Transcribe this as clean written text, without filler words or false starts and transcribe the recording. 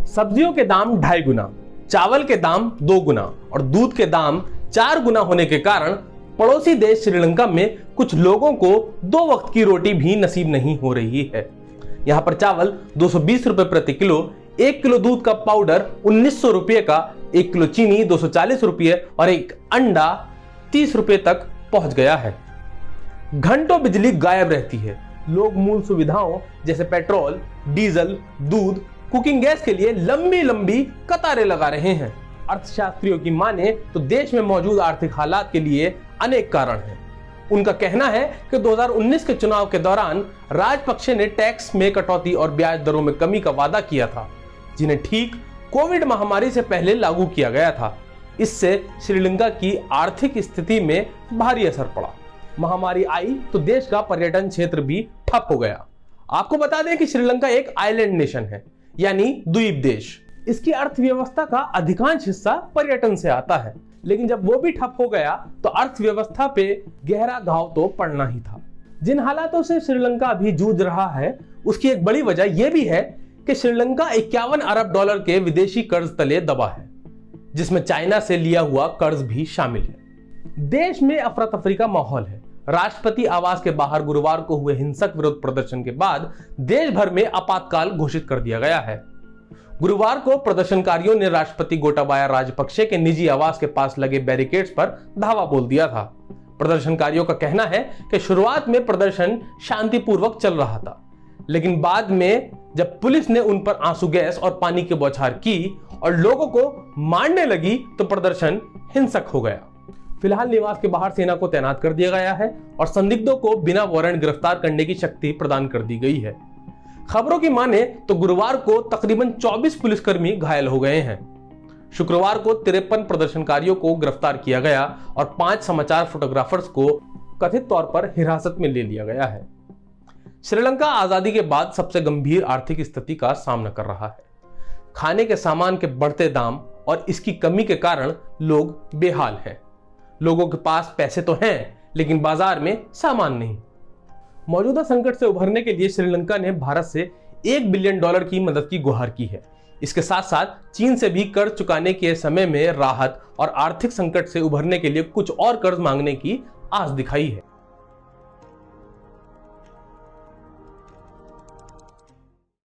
सब्जियों के दाम 2.5 गुना, चावल के दाम 2 गुना और दूध के दाम 4 गुना होने के कारण पड़ोसी देश श्रीलंका में कुछ लोगों को 2 वक्त की रोटी भी नसीब नहीं हो रही है। यहाँ पर चावल 220 रुपए प्रति किलो, 1 किलो दूध का पाउडर 1900 रुपये का, 1 किलो चीनी 240 रुपये और एक अंडा 30 रुपये तक पहुंच गया है। घंटों बिजली गायब रहती है। लोग मूल सुविधाओं जैसे पेट्रोल, डीजल, दूध, कुकिंग गैस के लिए लंबी लंबी कतारें लगा रहे हैं। अर्थशास्त्रियों की माने तो देश में मौजूद आर्थिक हालात के लिए अनेक कारण हैं। उनका कहना है कि 2019 के चुनाव के दौरान राजपक्षे ने टैक्स में कटौती और ब्याज दरों में कमी का वादा किया था, जिन्हें ठीक कोविड महामारी से पहले लागू किया गया था। इससे श्रीलंका की आर्थिक स्थिति में भारी असर पड़ा। महामारी आई तो देश का पर्यटन क्षेत्र भी ठप हो गया। आपको बता दें कि श्रीलंका एक आइलैंड नेशन है, यानी द्वीप देश। इसकी अर्थव्यवस्था का अधिकांश हिस्सा पर्यटन से आता है, लेकिन जब वो भी ठप हो गया तो अर्थव्यवस्था पे गहरा घाव तो पड़ना ही था। जिन हालातों से श्रीलंका अभी जूझ रहा है, उसकी एक बड़ी वजह यह भी है कि श्रीलंका 51 अरब डॉलर के विदेशी कर्ज तले दबा है, जिसमें चाइना से लिया हुआ कर्ज भी शामिल है। देश में अफरा तफरी का माहौल है। राष्ट्रपति आवास के बाहर गुरुवार को हुए हिंसक विरोध प्रदर्शन के बाद देश भर में आपातकाल घोषित कर दिया गया है। गुरुवार को प्रदर्शनकारियों ने राष्ट्रपति गोटाबाया राजपक्षे के निजी आवास के पास लगे बैरिकेड्स पर धावा बोल दिया था। प्रदर्शनकारियों का कहना है कि शुरुआत में प्रदर्शन शांतिपूर्वक चल रहा था, लेकिन बाद में जब पुलिस ने उन पर आंसू गैस और पानी की बौछार की और लोगों को मारने लगी तो प्रदर्शन हिंसक हो गया। फिलहाल निवास के बाहर सेना को तैनात कर दिया गया है और संदिग्धों को बिना वारंट गिरफ्तार करने की शक्ति प्रदान कर दी गई है। खबरों की माने तो गुरुवार को तकरीबन 24 पुलिसकर्मी घायल हो गए हैं। शुक्रवार को 53 प्रदर्शनकारियों को गिरफ्तार किया गया और 5 समाचार फोटोग्राफर्स को कथित तौर पर हिरासत में ले लिया गया है। श्रीलंका आजादी के बाद सबसे गंभीर आर्थिक स्थिति का सामना कर रहा है। खाने के सामान के बढ़ते दाम और इसकी कमी के कारण लोग बेहाल हैं। लोगों के पास पैसे तो हैं, लेकिन बाजार में सामान नहीं। मौजूदा संकट से उभरने के लिए श्रीलंका ने भारत से $1 बिलियन की मदद की गुहार की है। इसके साथ साथ चीन से भी कर्ज चुकाने के समय में राहत और आर्थिक संकट से उभरने के लिए कुछ और कर्ज मांगने की आस दिखाई है।